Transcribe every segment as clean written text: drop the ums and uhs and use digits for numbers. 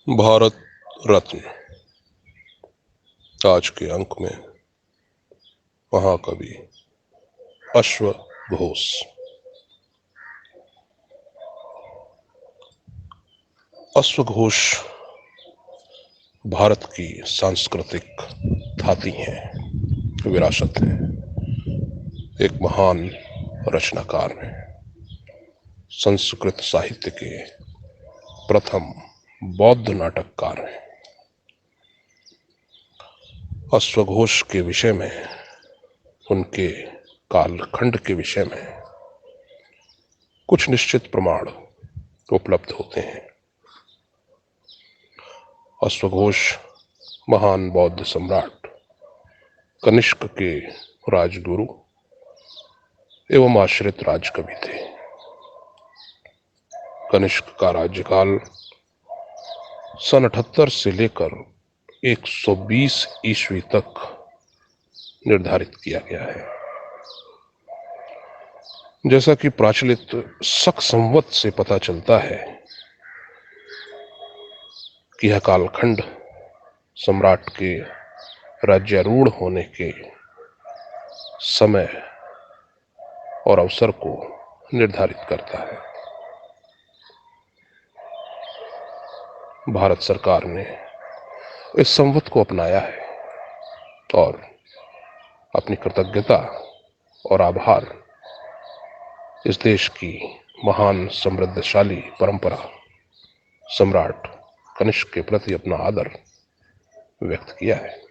भारत रत्न आज के अंक में महाकवि अश्वघोष। अश्वघोष भारत की सांस्कृतिक धाती है, विरासत है। एक महान रचनाकार हैं, संस्कृत साहित्य के प्रथम बौद्ध नाटककार हैं। अश्वघोष के विषय में, उनके कालखंड के विषय में कुछ निश्चित प्रमाण उपलब्ध होते हैं। अश्वघोष महान बौद्ध सम्राट कनिष्क के राजगुरु एवं आश्रित राजकवि थे। कनिष्क का राज्यकाल सन 78 से लेकर 120 ईस्वी तक निर्धारित किया गया है। जैसा कि प्रचलित शक संवत से पता चलता है कि यह कालखंड सम्राट के राज्यारूढ़ होने के समय और अवसर को निर्धारित करता है। भारत सरकार ने इस संवत को अपनाया है और अपनी कृतज्ञता और आभार इस देश की महान समृद्धशाली परंपरा सम्राट कनिष्क के प्रति अपना आदर व्यक्त किया है।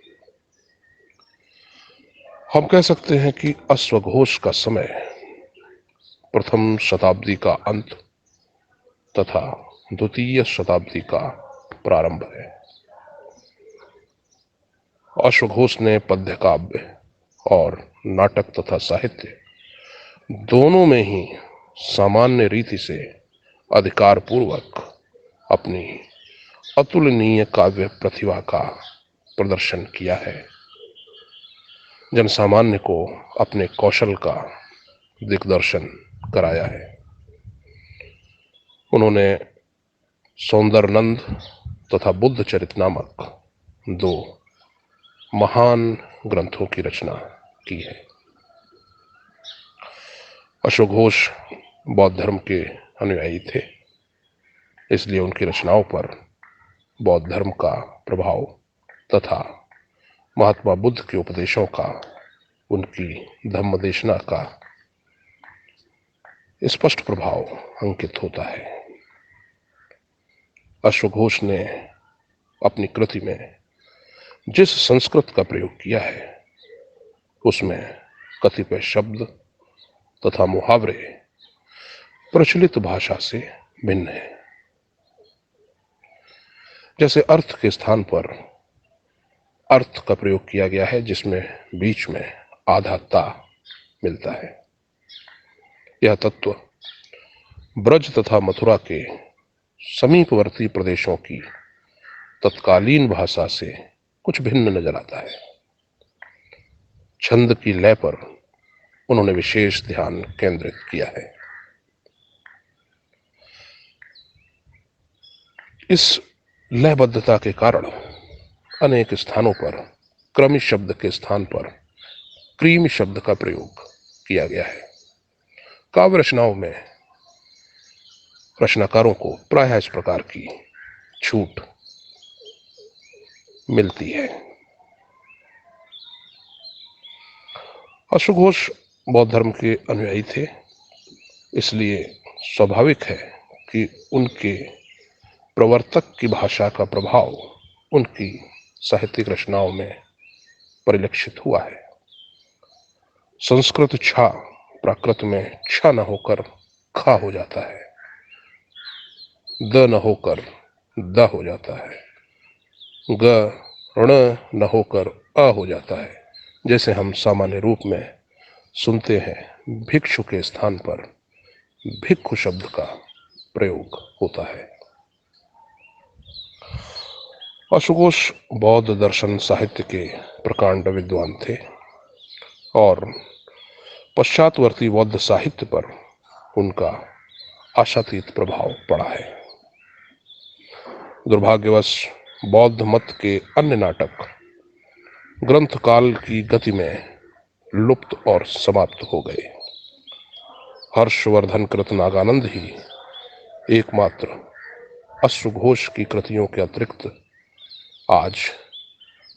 हम कह सकते हैं कि अश्वघोष का समय प्रथम शताब्दी का अंत तथा द्वितीय शताब्दी का प्रारंभ है। अश्वघोष ने पद्य काव्य और नाटक तथा साहित्य दोनों में ही सामान्य रीति से अधिकार पूर्वक अपनी अतुलनीय काव्य प्रतिभा का प्रदर्शन किया है। जनसामान्य को अपने कौशल का दिग्दर्शन कराया है। उन्होंने सौंदरनंद तथा बुद्ध चरित नामक दो महान ग्रंथों की रचना की है। अश्वघोष बौद्ध धर्म के अनुयायी थे, इसलिए उनकी रचनाओं पर बौद्ध धर्म का प्रभाव तथा महात्मा बुद्ध के उपदेशों का, उनकी धम्मदेशना का स्पष्ट प्रभाव अंकित होता है। अश्वघोष ने अपनी कृति में जिस संस्कृत का प्रयोग किया है उसमें कतिपय शब्द तथा मुहावरे प्रचलित भाषा से भिन्न है। जैसे अर्थ के स्थान पर अर्थ का प्रयोग किया गया है, जिसमें बीच में आधा ता मिलता है। यह तत्व ब्रज तथा मथुरा के समीपवर्ती प्रदेशों की तत्कालीन भाषा से कुछ भिन्न नजर आता है। छंद की लय पर उन्होंने विशेष ध्यान केंद्रित किया है। इस लयबद्धता के कारण अनेक स्थानों पर क्रमि शब्द के स्थान पर क्रीम शब्द का प्रयोग किया गया है। काव्य रचनाओं में रचनाकारों को प्रायः इस प्रकार की छूट मिलती है। अश्वघोष बौद्ध धर्म के अनुयायी थे, इसलिए स्वाभाविक है कि उनके प्रवर्तक की भाषा का प्रभाव उनकी साहित्यिक रचनाओं में परिलक्षित हुआ है। संस्कृत छा प्राकृत में छ न होकर खा हो जाता है, द न होकर द हो जाता है, ग ण न होकर अ हो जाता है। जैसे हम सामान्य रूप में सुनते हैं, भिक्षु के स्थान पर भिक्षु शब्द का प्रयोग होता है। अश्वघोष बौद्ध दर्शन साहित्य के प्रकांड विद्वान थे और पश्चातवर्ती बौद्ध साहित्य पर उनका आशातीत प्रभाव पड़ा है। दुर्भाग्यवश बौद्ध मत के अन्य नाटक ग्रंथ काल की गति में लुप्त और समाप्त हो गए। हर्षवर्धन कृत नागानंद ही एकमात्र अश्वघोष की कृतियों के अतिरिक्त आज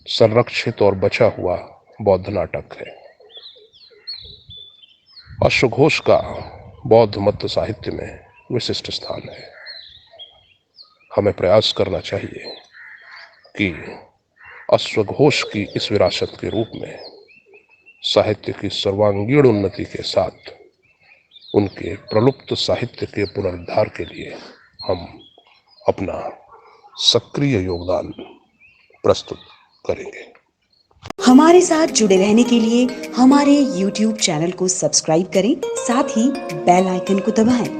संरक्षित और बचा हुआ बौद्ध नाटक है। अश्वघोष का बौद्ध मत साहित्य में विशिष्ट स्थान है। हमें प्रयास करना चाहिए कि अश्वघोष की इस विरासत के रूप में साहित्य की सर्वांगीण उन्नति के साथ उनके प्रलुप्त साहित्य के पुनरुद्धार के लिए हम अपना सक्रिय योगदान प्रस्तुत करेंगे। हमारे साथ जुड़े रहने के लिए हमारे YouTube चैनल को सब्सक्राइब करें, साथ ही बेल आइकन को दबाएं।